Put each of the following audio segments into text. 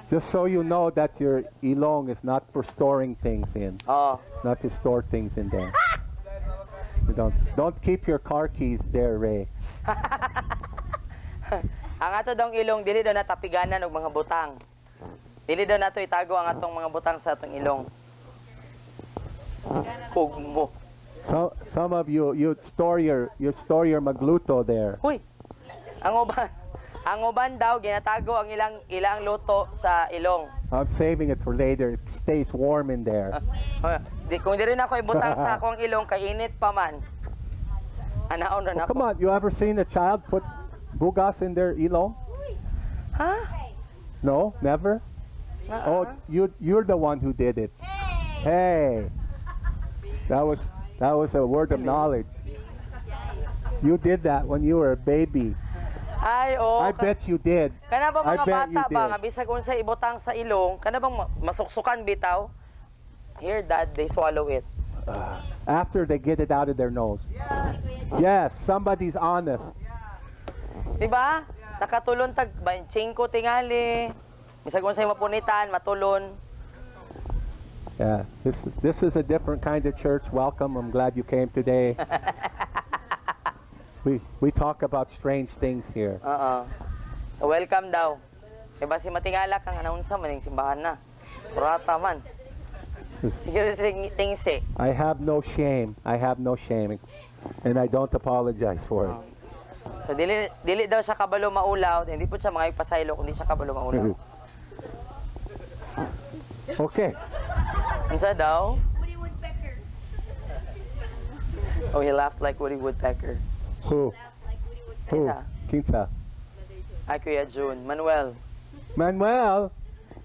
Just so you know that your ilong is not for storing things in. Oh. Not to store things in there. You don't keep your car keys there, Ray. Ang ato daw ilong, dili daw natapiganan og mga butang. Dili daw nato itago ang atong mga butang sa atong ilong. Ugmo. So, some of you store your magluto there. Huy. Ang uban daw ginatago ang ilang luto sa ilong. I'm saving it for later. It stays warm in there. Kung di rin ako ibutang sa akong ilong, kainit pa man. Anaon na Come on, you ever seen a child put bugas in their ilong? Huh? No, never? Oh, you're the one who did it. Hey. That was a word of knowledge. You did that when you were a baby. Ay, oh. I bet you did. Kana ba mga bata ba did. nga bisag unsa ibutang sa ilong, kana bang masuksukan bitaw? Here, Dad, they swallow it. After they get it out of their nose. Yes, somebody's honest. Diba? Nakatulon tag 25 tingali. Bisag unsay mapunitan, matulon. Yeah, this is a different kind of church. Welcome. I'm glad you came today. We talk about strange things here. Welcome daw. Diba si matingala kang anunsa maning simbahan na. Purata man. Sige tingse. I have no shame. I have no shame. And I don't apologize for it. So dili daw siya kabalo maulaw, hindi po siya mga ipasaylo kundi siya kabalo maulaw. Okay. Ansa daw? Woody Woodpecker. Oh, he laughed like Woody Woodpecker. Who? Who? Kinsa? Kinsa? Ay, Kuya June. Manuel. Manuel.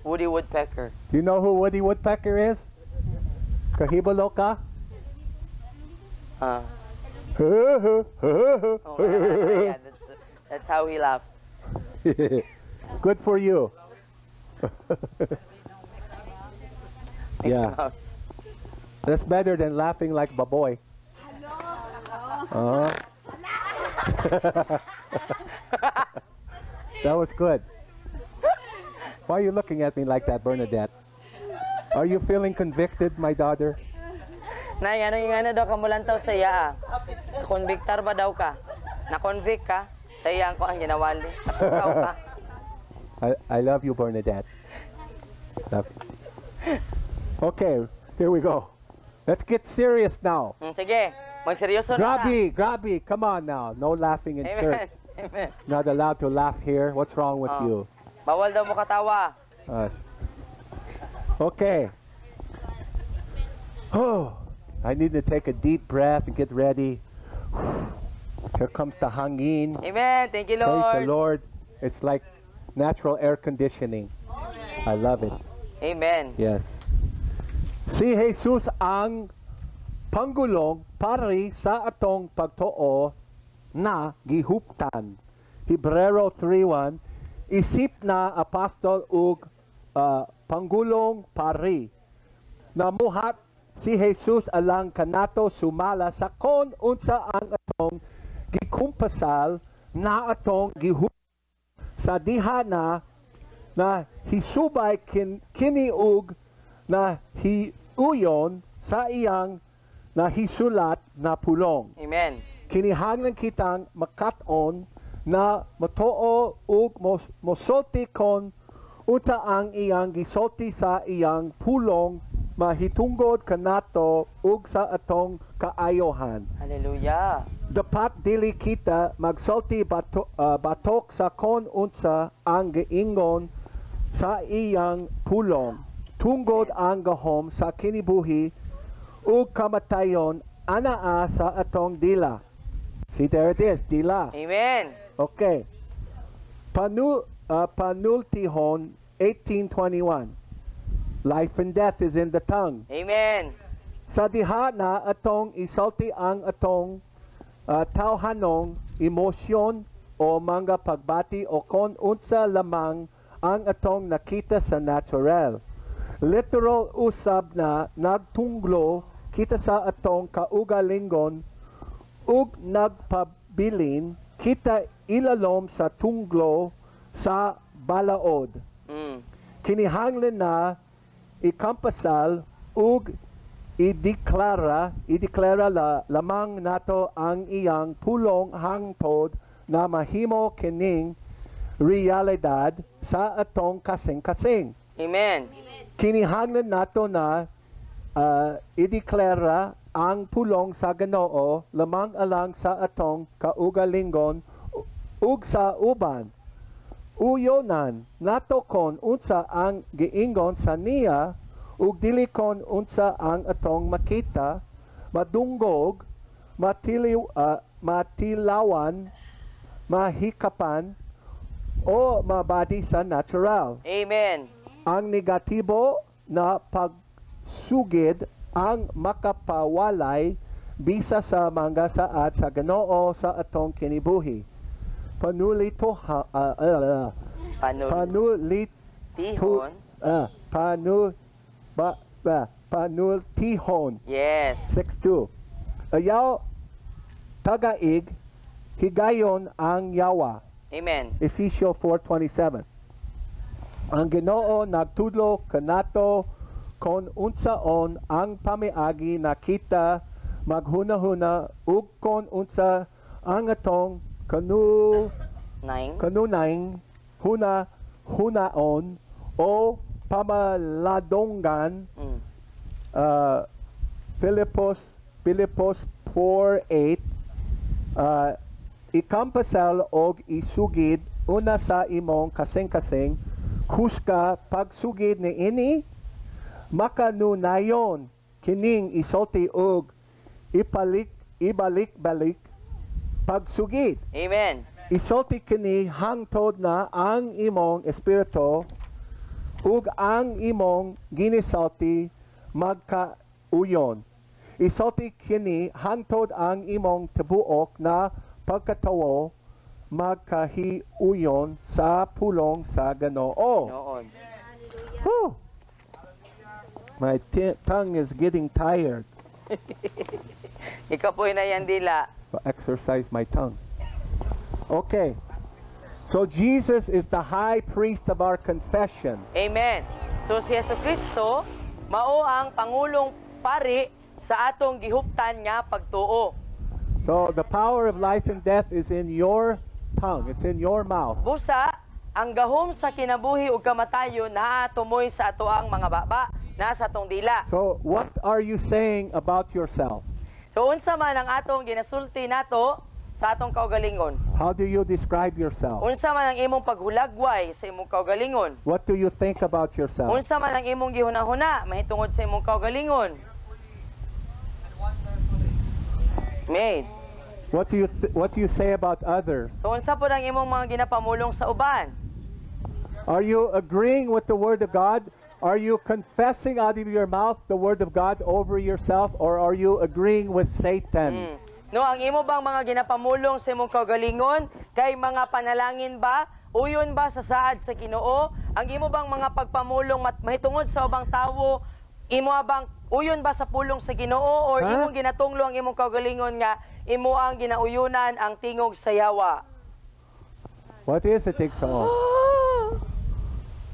Woody Woodpecker. Do you know who Woody Woodpecker is? Kahibalo ka? Oh, yeah, that's how he laughed. Good for you. Yeah. That's better than laughing like Baboy. That was good. Why are you looking at me like that, Bernadette? Are you feeling convicted, my daughter? Nay, ano daw kamulantaw sa iya? Convictar ba daw ka? Na-convict ka? Sa iya ko ang ginawali. Nakukaw ka? I love you, Bernadette. Love you. Okay, here we go. Let's get serious now. Sige, magseryoso na. Grabe, come on now. No laughing in Amen. church. Amen. Not allowed to laugh here. What's wrong with you? Bawal daw mo katawa. Okay. Oh, I need to take a deep breath and get ready. Here comes the hangin. Amen. Thank you, Lord. Praise the Lord. It's like natural air conditioning. I love it. Amen. Yes. Si Jesus ang panggulong pari sa atong pagtuo na gihuptan. Hebreo 3:1 isip na apostol ug panggulong pari. Namuhat si Jesus alang kanato sumala sa kon unsa ang atong gikumpasal na atong gihup sa diha na hisubay kiniug na hiuyon sa iyang na hisulat na pulong. Amen. Kinihanglan kitang makat-on na motoo ug mosulti kon unsa ang iyang gisulti sa iyang pulong mahitungod kanato ug sa atong kaayohan. Hallelujah. Dapat dili kita magsulti batok sa kon unsa ang giingon sa iyang pulong tungod ang gahom sa kinibuhi ug kamatayon anaa sa atong dila. See, there it is, dila. Amen. Okay. Panultihon 18:21. Life and death is in the tongue. Amen. Sa diha na atong isulti ang atong tawhanong emosyon o mga pagbati o kon unsa lamang ang atong nakita sa natural. Literal usab na nagtunglo kita sa atong kaugalingon ug nagpabilin kita ilalom sa tunglo sa balaod. kinihanglan na ikampasal ug ideklara lamang nato ang iyang pulong hangtod na mahimo kining realidad sa atong kasing-kasing. Amen. Kinihanglan nato na ideklara ang pulong sa Ginoo lamang alang sa atong kaugalingon ug sa uban. Uyonan nato kon unsa ang giingon sa niya ug dili kon unsa ang atong makita, madunggog, matilawan, mahikapan, o mabadi sa natural. Amen. Ang negatibo na pagsugid ang makapawalay bisa sa mga saad sa Ginoo sa atong kinibuhi. Panultihon. Yes. 6:2. Ayaw tagaig higayon ang yawa. Amen. Ephesians 4:27. Ang Ginoo nagtudlo kanato kon unsaon ang pamiagi na kita maghunahuna ug kon unsa ang atong kanunayng hunaon o pamaladonggan. Filipos 4:8. Ikampasal og isugid una sa imong kasing-kasing kusga pagsugid ni ini makanunayon kining isulti og ibalik-balik pagsugid. Amen. Isulti kini hangtod na ang imong espiritu ug ang imong ginisulti magkauyon. Isulti kini hangtod ang imong tibuok na pagkatawo magkahiuyon sa pulong sa Ginoo. Noon. Whew. My tongue is getting tired. Ikaw po na yan dila. Exercise my tongue. Okay. So Jesus is the high priest of our confession. Amen. So si Jesucristo mao ang pangulong pari sa atong gihuptan nga pagtuo. So the power of life and death is in your tongue. It's in your mouth. Busa, ang gahom sa kinabuhi ug kamatayon naa tumoy sa atoang mga baba, naa sa atong dila. So what are you saying about yourself? So unsa man ang atong ginasulti nato sa atong kaugalingon? How do you describe yourself? Unsa man ang imong paghulagway sa imong kaugalingon? What do you think about yourself? Unsa man ang imong gihuna-huna mahitungod sa imong kaugalingon? Made. What do you say about others? So unsa po ang imong mga ginapamulong sa uban? Are you agreeing with the word of God? Are you confessing out of your mouth the word of God over yourself, or are you agreeing with Satan? No, ang imo bang mga ginapamulong sa imong kaugalingon kay mga panalangin ba? Uyon ba sa saad sa Ginoo? Ang imo bang mga pagpamulong mahitungod sa ubang tawo, imo bang uyon ba sa pulong sa Ginoo, or imong ginatunglo ang imong kaugalingon nga imo ang ginauyunan ang tingog sa yawa? What is it, Tigsaon?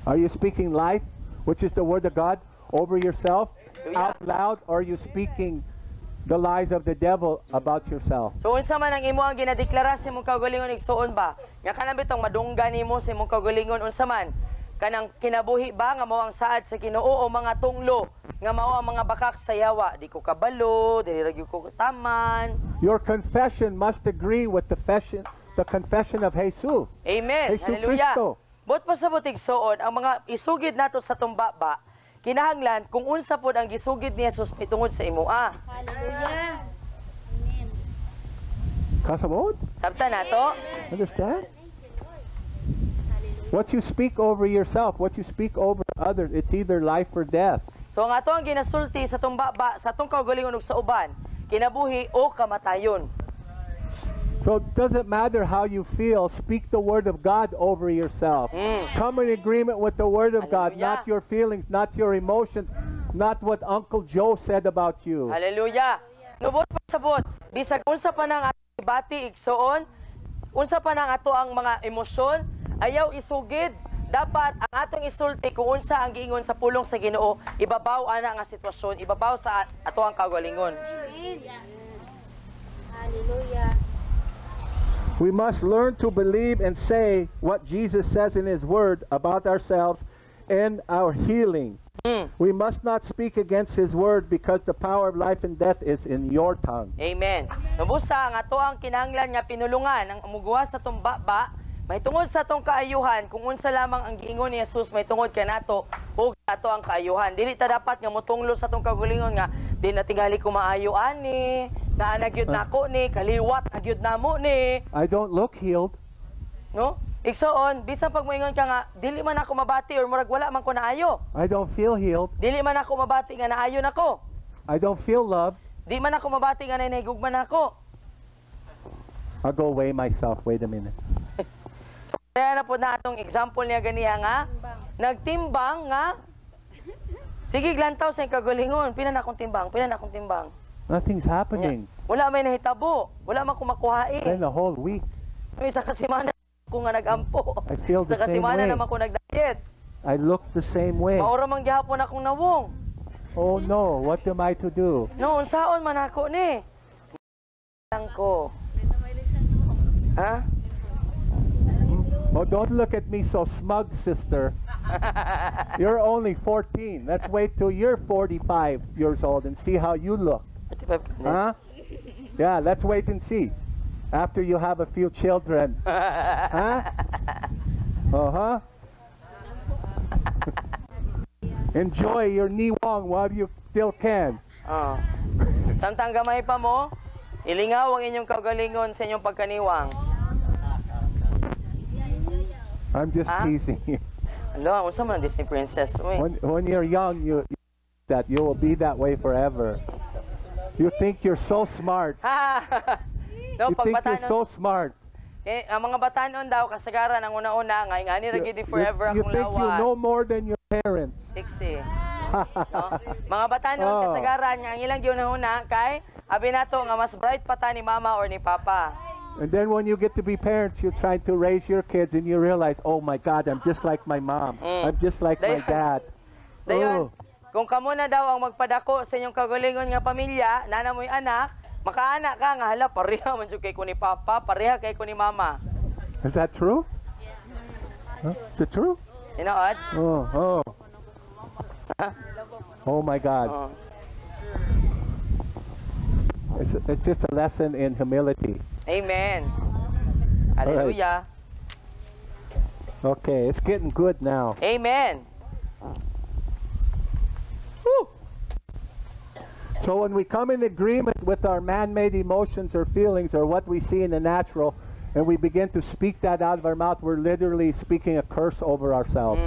Are you speaking life, which is the word of God, over yourself out loud, or are you speaking the lies of the devil about yourself? So unsa man ang imo ang ginadeklara sa imong kaugalingon igsuon ba? Nga kanang bitong madunggan nimo sa imong kaugalingon unsa man? Kanang kinabuhi ba nga mao ang saad sa Ginoo, o mga tunglo nga mao ang mga bakak sa yawa? Di ko kabalo, dili ra gyud ko taman. Your confession must agree with the confession of Jesus. Amen. Jesus Hallelujah. Cristo. Bot pa sa butig soon, ang mga isugid nato sa tumbaba, kinahanglan kung unsa pod ang gisugid ni Jesus pitungod sa imoa. Hallelujah. Amen. Kasamod? Sabta nato? Understand? What you speak over yourself, what you speak over others, it's either life or death. So ang ato ang ginasulti sa tumbaba, sa atong kaugalingon ug sa uban, kinabuhi o kamatayon. So it doesn't matter how you feel, speak the word of God over yourself. Come in agreement with the word of God, Hallelujah. not your feelings, not your emotions, not what Uncle Joe said about you. Hallelujah. Nubot pa sa bot, bisag unsa pa nang ato ibati igsoon, unsa pa nang ato ang mga emosyon, ayaw isugid dapat ang atong isulti kung unsa ang giingon sa pulong sa Ginoo, ibabaw ana nga sitwasyon, ibabaw sa ato ang kaugalingon. Amen. Hallelujah. We must learn to believe and say what Jesus says in His Word about ourselves and our healing. We must not speak against His Word because the power of life and death is in your tongue. Amen. Nabusa nga to ang kinahanglan nga pinulungan ang muguwa sa tumbaba, may tungod sa tong kaayuhan, kung unsa lamang ang giingon ni Jesus, may tungod kanato ug ato ang kaayuhan. Dili ta dapat nga motunglo sa tong kagalingon nga di na tingali ko maayo ani, na nagyud nako ni, kaliwat nagyud namo ni. I don't look healed. No? Igsoon, bisan pag moingon ka nga dili man ako mabati or murag wala man ko naayo. I don't feel healed. Dili man ako mabati nga naayo nako. I don't feel loved. Di man ako mabati nga nahigugman ako. I'll go weigh myself. Wait a minute. Kaya na po na atong example niya ganiha nga, nagtimbang nga, sige glantaw sa kagalingon, pila na akong timbang, pila na akong timbang. Nothing's happening. Wala may nahitabo, wala man kumakuhain. Then the whole week, May sa kasimana ko nga nagampo. I feel the Sa same kasimana way. naman ko nagdiet. I look the same way. Maura man gihapon akong nawong. Oh no, what am I to do? No, unsaon man ako ni. Lang ko. Ha? Oh, don't look at me so smug, sister. You're only 14. Let's wait till you're 45 years old and see how you look. Huh? Yeah, let's wait and see. After you have a few children. Huh? Uh-huh. Enjoy your niwang while you still can. Oh. Samtang gamay pa mo, ilingaw ang inyong kagalingon sa inyong pagkaniwang. I'm just teasing you. Ano, unsa man ang Disney princess? Uy. When you're young, you will be that way forever. You think you're so smart. No, You think you're pagbatanon. so smart. Ang mga batanon daw kasagaran ang una-una nga ingani ra gyud forever You akong think you lawas. know more than your parents. Sexy. No? Mga batanon Oh. kasagaran nga ang ilang gyud una kay abi nato nga mas bright pa ta ni mama or ni papa. And then when you get to be parents, you're trying to raise your kids and you realize, oh my God, I'm just like my mom. I'm just like my dad. Dayon, Oh. kung kamo na daw ang magpadako sa inyong kagalingon nga pamilya, nana mo'y anak, makaanak ka nga hala pareha man jud kay ko ni papa, pareha kay ko ni mama. Is that true? Huh? Is it true? Tinuod? Oh. Oh my God. Oh. It's just a lesson in humility. Amen. Hallelujah. Okay, it's getting good now. Amen. Whew. So when we come in agreement with our man-made emotions or feelings or what we see in the natural, and we begin to speak that out of our mouth, we're literally speaking a curse over ourselves.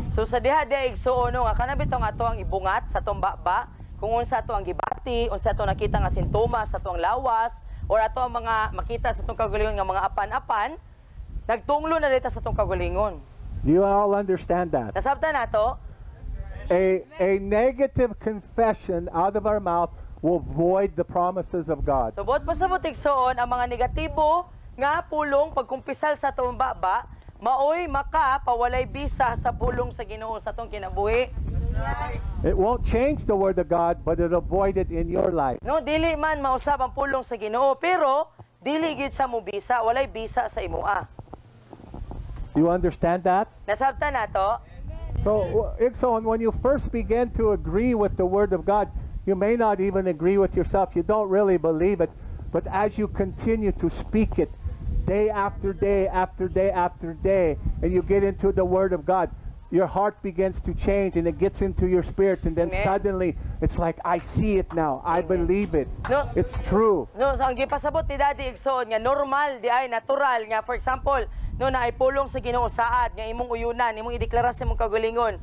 So sa diha igsuon nga kanabit tong ato ang ibungat sa tong baba, kung unsa ato ang gibati, unsa ato nakita nga sintomas sa tuang lawas, or ato ang mga makita sa tong kagalingon nga mga apan-apan, nagtunglo na dito sa tong kagalingon. Do you all understand that? Nasabtan nato, A negative confession out of our mouth will void the promises of God. so buot pa sa butigsoon ang mga negatibo nga pulong pagkumpisal sa atong baba, maoy makapawalay bisa sa pulong sa Ginoo sa atong kinabuhi. It won't change the word of God, but it'll void it in your life. No, dili man mausab ang pulong sa Ginoo, pero dili gyud sa mo bisa, walay bisa sa imoa. Do you understand that? Nasabtan nato? So when you first begin to agree with the word of God, you may not even agree with yourself. You don't really believe it. But as you continue to speak it day after day after day after day, and you get into the word of God, your heart begins to change and it gets into your spirit, and then Amen. suddenly it's like, I see it now. I believe it. No. It's true. No, so ang gipasabot ni Daddy Igsoon nga normal di ay natural nga, for example, no na ay pulong sa Ginoo saad nga imong uyunan, imong ideklara sa imong kagalingon.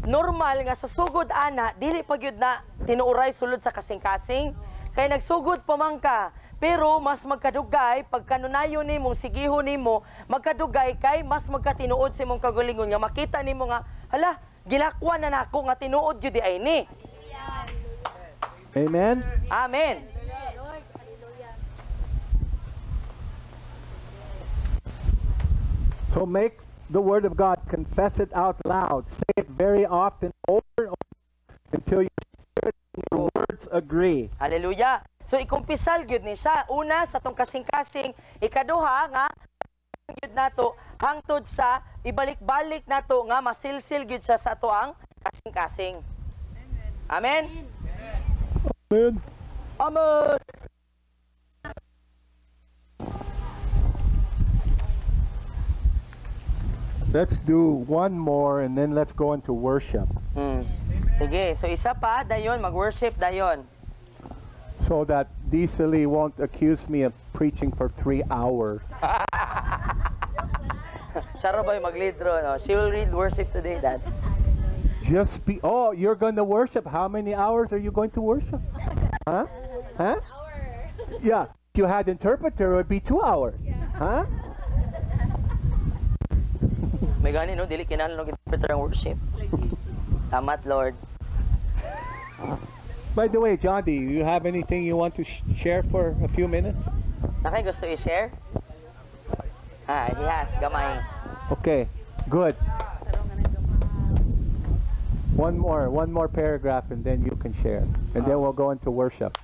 Normal nga sa sugod ana dili pa gyud na tinuuray sulod sa kasing-kasing kay nagsugod pa man ka. Pero mas magkadugay pagkanunayon nimo, sigihon nimo, magkadugay kay mas magkatinuod sa imong kagalingon nga makita nimo nga hala, gilakwan na nako nga tinuod gyud di ay ni. Amen? Amen. So the Word of God, confess it out loud. Say it very often, over and over, until your spirit and your words agree. Hallelujah. So ikumpisal gyud ni siya. Una sa tong kasing-kasing, ikaduha nga gyud nato hangtod sa ibalik-balik nato nga masilsil gyud siya sa ato ang kasing-kasing. Amen. Amen. Amen. Let's do one more and then let's go into worship. Sige, so isa pa dayon mag-worship dayon. So that Diesel won't accuse me of preaching for 3 hours. Siya raw ba yung mag-lead ro, no? She will read worship today, Dad. Just be, oh, you're going to worship. How many hours are you going to worship? Huh? Huh? Yeah. If you had interpreter, it would be 2 hours. Huh? May gani, no? Dili kinahanglan ng interpreter ang worship. Tamat, Lord. By the way, John D, you have anything you want to share for a few minutes? Nakay gusto i-share? He has. Gamay. Okay, good. One more paragraph and then you can share. And then we'll go into worship.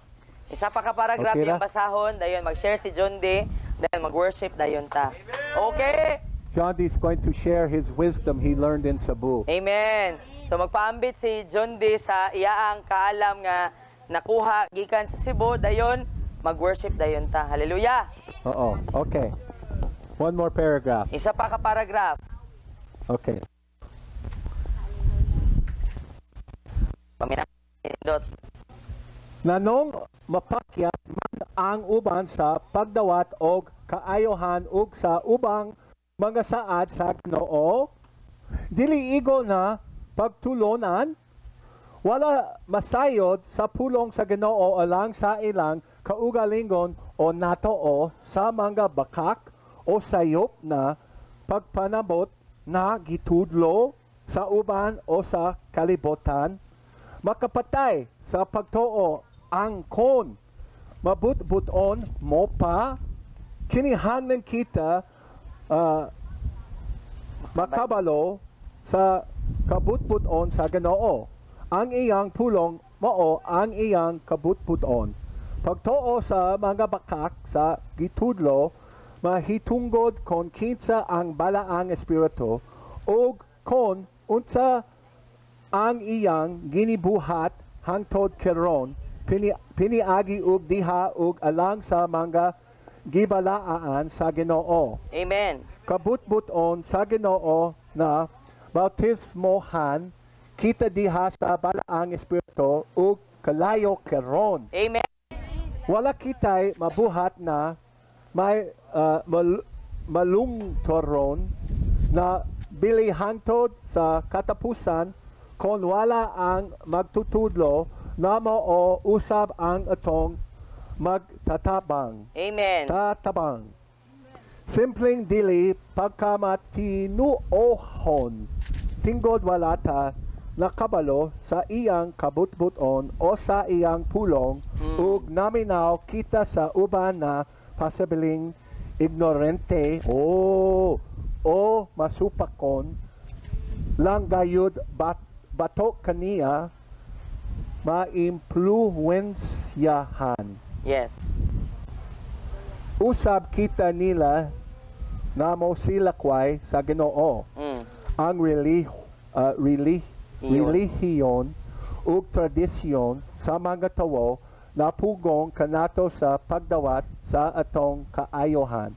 Isa pa ka paragraph Okay yung ra? basahon, dayon mag-share si John D, then mag-worship dayon ta. Okay? John D is going to share his wisdom he learned in Cebu. Amen. So magpaambit si John D sa iyaang kaalam nga nakuha gikan sa Cebu, dayon mag-worship dayon ta. Hallelujah. Uh-oh. Okay. One more paragraph. Isa pa ka paragraph. Okay. Paminindot. Nanong mapakyat man ang uban sa pagdawat og kaayohan ug sa ubang mga saad sa Ginoo, dili igo na pagtulonan, wala masayod sa pulong sa Ginoo alang sa ilang kaugalingon o natoo sa mga bakak o sayop na pagpanabot na gitudlo sa uban o sa kalibutan, makapatay sa pagtuo ang kon mabut-buton mo pa kinihanglan kita makabalo sa kabut-buton sa Ginoo. Ang iyang pulong mao ang iyang kabut-buton. Pagtuo sa mga bakak sa gitudlo, mahitunggod kon kinsa ang balaang espiritu ug kon unsa ang iyang ginibuhat hangtod karon piniagi ug diha ug alang sa mga gibalaan sa Ginoo. Amen. Kabut-buton sa Ginoo na bautismohan kita diha sa balaang espiritu ug kalayo karon. Amen. Wala kitay mabuhat na may malungtoron na bilihantod sa katapusan kon wala ang magtutudlo na mao usab ang atong magtatabang. Amen. Tatabang. Simpleng dili pagkamatinuohon. Tinggod wala ta nakabalo sa iyang kabut-buton o sa iyang pulong ug naminaw kita sa uban na pasibiling ignorante o masupakon lang gayud batok kaniya maimpluwensyahan. Yes. Usab kita nila na mo silakway sa Ginoo. Ang relihiyon ug tradisyon sa mga tawo napugong kanato sa pagdawat sa atong kaayohan.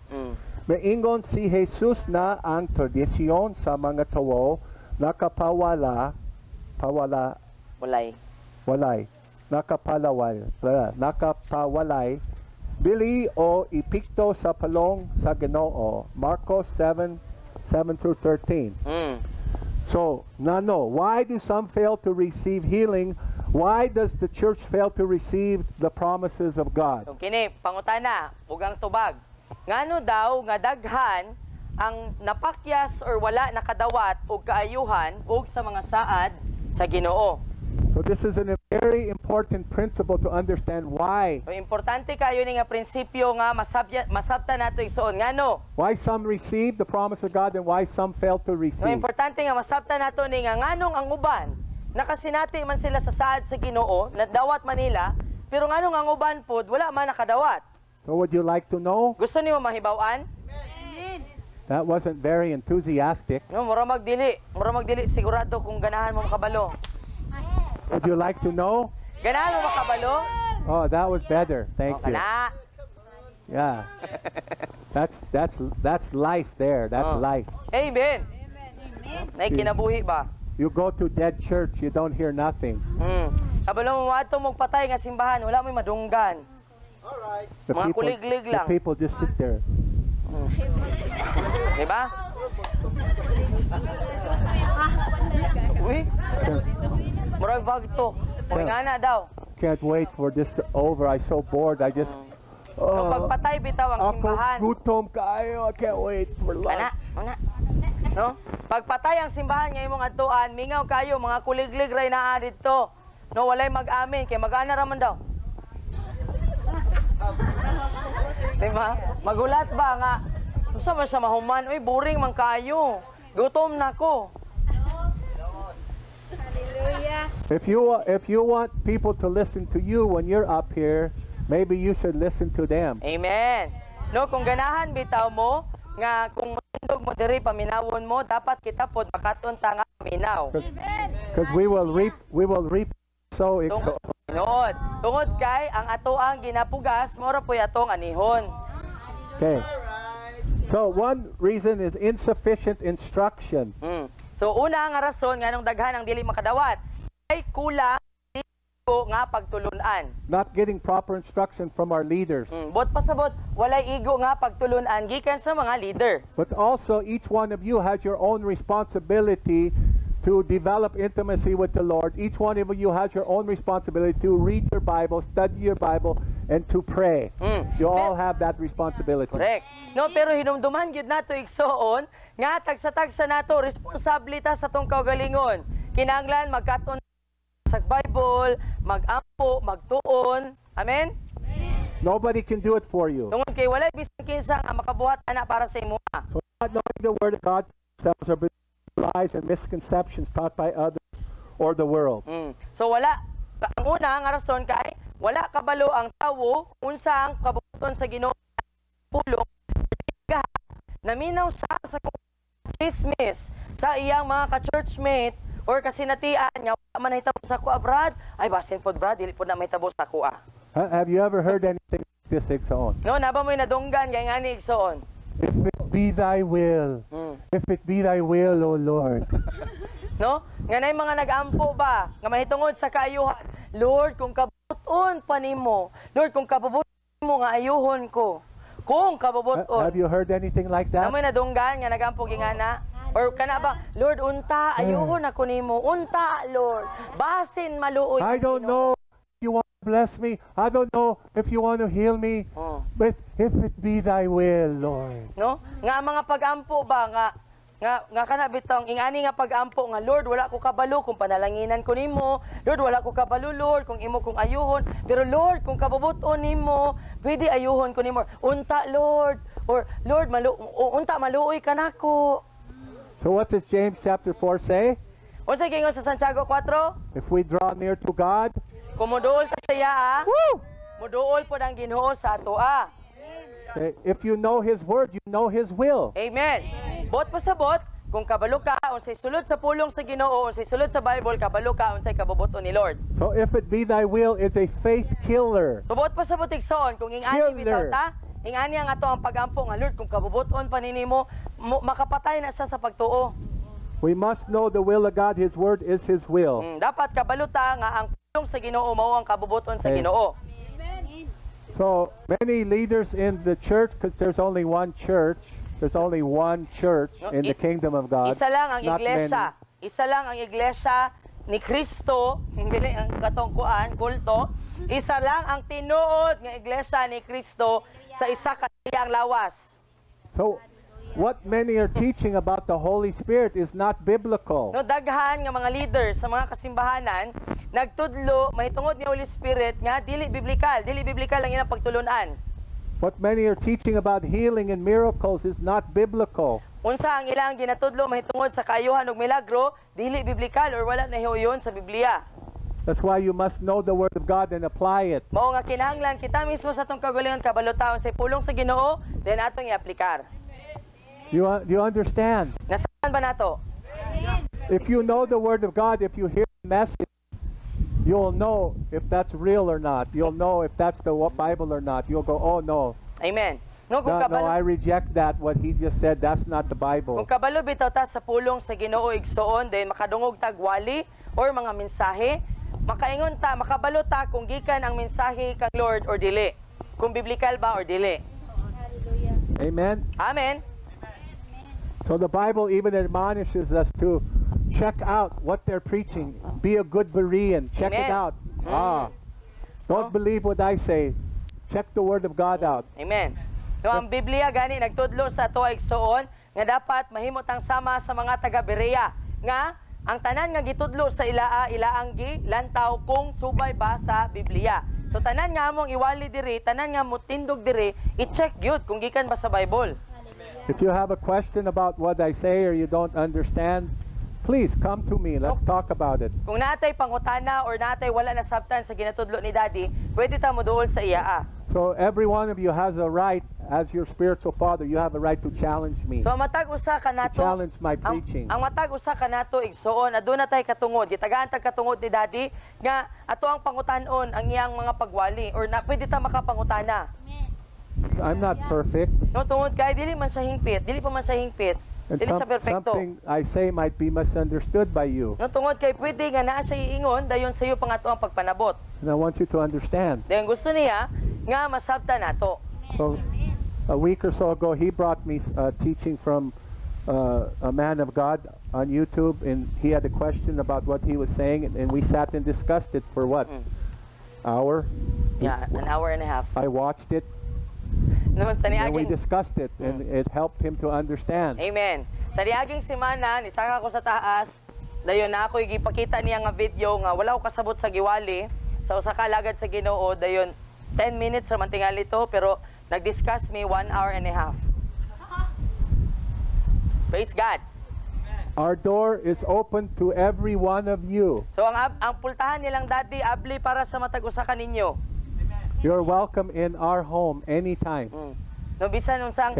Maingon si Jesus na ang tradisyon sa mga tawo nakapawalay bili o ipikto sa palong sa Ginoo. Marcos 7:7-13. So, Nano, why do some fail to receive healing? Why does the church fail to receive the promises of God? So, kini, pangutana, ugang tubag. Ngano daw nga daghan ang napakyas or wala nakadawat og kaayuhan og sa mga saad sa Ginoo? So this is an very important principle to understand why. So, importante kayo ni nga prinsipyo nga masabta nato igsoon. Ngano? Why some received the promise of God and why some failed to No, receive. importante nga masabta nato ni nga nganong ang uban nakasinati man sila sa saad sa Ginoo, nadawat Manila, pero nganong ang uban pod wala man nakadawat. So would you like to know? Gusto niyo mahibaw-an? That wasn't very enthusiastic. No, mura magdili sigurado kung ganahan mo makabalo. Would you like to know? Ganahan mo makabalo? Oh, that was better. Thank O, you. kana. Yeah. That's life there. That's Oh. life. Amen. Nay kinabuhi ba? You go to dead church, you don't hear nothing. Kabalo mo ato magpatay nga simbahan, wala mo madunggan. Mga kuliglig the lang. people just sit there. Di ba? Uy, murag bagto. Uy nga na daw. Can't wait for this over. I'm so bored. I just Nung pagpatay bitaw ang simbahan. gutom kayo. I can't wait for lunch. Ana. No? Pagpatay ang simbahan nga imong atuan, mingaw kayo mga kuliglig ray naa didto. No, walay mag-amin kay mag-ana ra man daw. Diba? Magulat ba nga unsa man sa mahuman, uy boring man kayo. Gutom na ko. Hallelujah. If you want people to listen to you when you're up here, maybe you should listen to them. Amen. No, kung ganahan bitaw mo nga kung matindog mo diri paminawon mo, dapat kita pod makaton ta nga paminaw. Because we will reap so it's Tungod kay ang atoang ginapugas mora poy atong anihon. okay. So one reason is insufficient instruction. So una nga rason nganong daghan ang dili makadawat ay kulang igo nga pagtulunan. Not getting proper instruction from our leaders. Bot pasabot walay igo nga pagtulunan gikan sa mga leader. But also each one of you has your own responsibility to develop intimacy with the Lord. Each one of you has your own responsibility to read your Bible, study your Bible, and to pray. You all have that responsibility. Correct. No, pero hinumduman gyud nato igsoon nga tagsa-tagsa nato responsable ta sa tong kaugalingon. Kinahanglan magkaton sa Bible, mag-ampo, magtuon. Amen. Nobody can do it for you. Tungod kay walay bisan kinsa nga makabuhat ana para sa imo. So not knowing the Word of God themselves are lies and misconceptions taught by others or the world. So wala ang una nga rason kay wala kabalo ang tawo unsa ang kabuton sa Ginoo pulong naminaw sa chismis sa iyang mga ka-churchmate or kasinatian nga wala man nahitabo sa kuha brad ay basin pod brad dili pod na mahitabo sa kuha. Have you ever heard anything like this, Igsoon? No, naba mo'y nadunggan kay ngani igsoon. If it be thy will, if it be thy will, O Lord. No? Nga nay mga nag-ampo ba nga mahitungod sa kaayuhan. Lord, kung kabuton pa nimo. Lord, kung kabuton mo nga ayuhon ko. Kung kabuton. Have you heard anything like that? Namoy nadunggan nga nagampo gingana. Or kana ba, Lord, unta ayuhon ako nimo. Unta, Lord. Basin maluoy. I don't know if you want to bless me. I don't know if you want to heal me. But if it be thy will, Lord. No? Nga mga pag-ampo ba nga kana bitong ingani nga pag-ampo nga Lord wala ko kabalo kung panalanginan ko nimo. Lord wala ko kabalo Lord kung imo kong ayuhon. Pero Lord kung kabubuton nimo, pwede ayuhon ko nimo. Unta Lord or Lord unta maluoy ka nako. So what does James chapter 4 say? Unsa gingon sa Santiago 4? If we draw near to God, Kung moduol ta sa iya, moduol pod ang Ginoo sa atoa. okay, if you know His Word, you know His will. Amen. Bot pasabot, kung kabalo ka unsay sulod sa pulong sa Ginoo, unsay sulod sa Bible, kabalo ka unsay kabubuton ni Lord. So if it be thy will is a faith killer. So bot pasabot igsoon kung ingani bitaw ta, ingani ang ato ang pagampo nga Lord kung kabubuton pa ninimo, makapatay na siya sa pagtuo. We must know the will of God. His Word is His will. Dapat kabalo ta nga ang pulong sa Ginoo mao ang kabubuton sa Ginoo. So many leaders in the church, because there's only one church. There's only one church in the kingdom of God. Isa lang ang not iglesia. many. Isa lang ang iglesia ni Kristo, hindi ang katungkuan, kulto. Isa lang ang tinuod nga iglesia ni Kristo sa isa ka iyang lawas. So what many are teaching about the Holy Spirit is not biblical. No, daghan nga mga leaders sa mga kasimbahanan nagtudlo mahitungod ni Holy Spirit nga dili biblikal ang ilang pagtulunan. What many are teaching about healing and miracles is not biblical. Unsa ang ilang ginatudlo mahitungod sa kaayuhan ug milagro, dili biblikal or wala na hiuyon sa Biblia. That's why you must know the Word of God and apply it. Mao nga kinahanglan kita mismo sa atong kagalingon kabalutaon sa pulong sa Ginoo, then atong i-aplikar. You understand? Nasaan ba nato? If you know the Word of God, if you hear the message, you'll know if that's real or not. You'll know if that's the Bible or not. You'll go, oh no. Amen. No, kung No, I reject that. What he just said, that's not the Bible. Kung kabalo bitaw ta sa pulong sa Ginoo igsoon, then makadungog tag wali or mga mensahe, makaingon ta, makabalo ta kung gikan ang mensahe kang Lord or dili. Kung biblikal ba or dili. Amen? Amen. So the Bible even admonishes us to check out what they're preaching. Be a good Berean. Check it Amen. out. Don't believe what I say. Check the Word of God out. Amen. No, ang Biblia gani nagtudlo sa ato igsoon nga dapat mahimot ang sama sa mga taga Berea nga ang tanan nga gitudlo sa ilaang lantaw kung subay ba sa Biblia. So tanan nga among iwali diri, tanan nga mutindog diri, i-check gyud kung gikan ba sa Bible. If you have a question about what I say or you don't understand, please come to me. Let's talk about it. Kung natay pangutana or natay wala na sabtan sa ginatudlo ni Daddy, pwede ta mo duol sa iya. So every one of you has a right, as your spiritual father, you have a right to challenge me. So matag usa ka nato, challenge my preaching. Ang matag usa ka nato igsoon, aduna tay katungod, gitagaan tag katungod ni Daddy nga ato ang pangutanon ang iyang mga pagwali or na pwede ta makapangutana. I'm not perfect. No, tungod kay dili man siya hingpit, dili pa man siya hingpit. And Dili siya perfecto. something I say might be misunderstood by you. No, tungod kay pwede nga naa siya iingon dayon sa iyo pang ato ang pagpanabot. And I want you to understand. Dayon gusto niya nga masabtan nato. So a week or so ago, he brought me teaching from a man of God on YouTube, and he had a question about what he was saying, and we sat and discussed it for what? Hour? Yeah, an hour and a half. I watched it, Noon sa and we niaging discussed it, and it helped him to understand. Amen. Sa niaging semana, nisaka ko sa taas, dayon na ako gipakita niya nga video nga wala ko kasabot sa giwali sa usa ka alagad sa Ginoo, dayon 10 minutes ra man tingali to pero nag-discuss me 1 hour and a half. Praise God. Our door is open to every one of you. So ang pultahan nilang dati abli para sa matag usa ka ninyo. You're welcome in our home anytime. No bisan unsang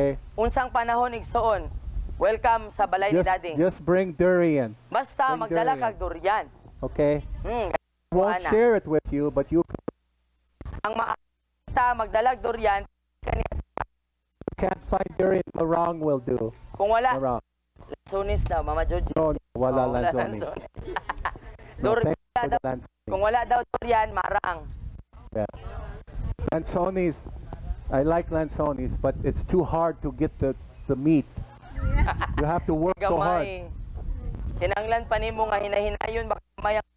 panahon igsoon. Welcome sa balay ni Daddy. Just bring durian. Basta bring magdala durian. kag durian. Okay? Won't ana. share it with you, but you Ang maata magdalag durian can't find durian. Marang will do. kung wala Marang. lansones daw Mama Georgie. No, wala Oh, lansones. No, Durian thank you for daw. the lansones. Kung wala daw durian marang. Yeah. Lansones, I like lansones, but it's too hard to get the meat. You have to work so hard. Gamay. Kinanglan pa nimo nga hinahinayon baka may ang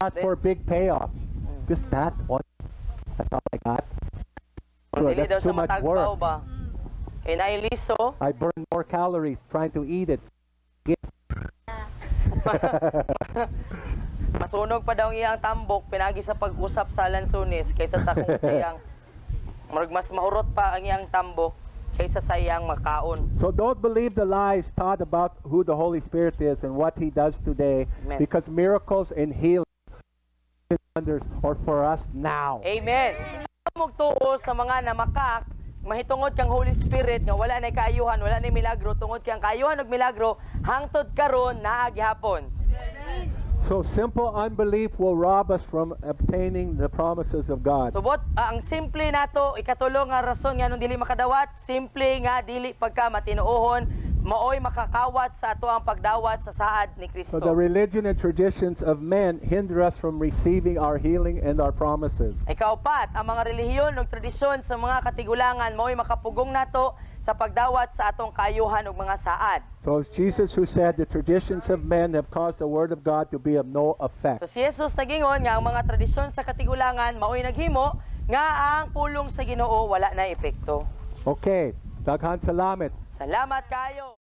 Not for big payoff. Just that one. That's all I got. Sure, dili daw that's sa too much matagpaw work. ba. Kay nailiso. I burn more calories trying to eat it. Masunog pa daw ang iyang tambok pinagi sa pag-usap sa lansones kaysa sa kung sayang mas mahurot pa ang iyang tambok kaysa sa iyang makaon. So don't believe the lies taught about who the Holy Spirit is and what He does today, Amen. because miracles and healing wonders are for us now. Amen. Mugtuo sa mga namakak, mahitungod kang Holy Spirit nga wala na kaayuhan, wala na milagro, tungod kang kaayuhan ug milagro hangtod karon naa gihapon. So simple unbelief will rob us from obtaining the promises of God. So ang simple nato ikatulo nga rason nga nung dili makadawat, simple nga dili pagka matinuohon, maoy makakawat sa ato ang pagdawat sa saad ni Kristo. So the religion and traditions of men hinder us from receiving our healing and our promises. Ikaapat, ang mga relihiyon ug tradisyon sa mga katigulangan maoy makapugong nato sa pagdawat sa atong kaayuhan ug mga saad. So it's Jesus who said the traditions of men have caused the word of God to be of no effect. So si Jesus nagingon nga ang mga tradisyon sa katigulangan maoy naghimo nga ang pulong sa Ginoo wala na epekto. Okay, Daghan salamat. Salamat kayo.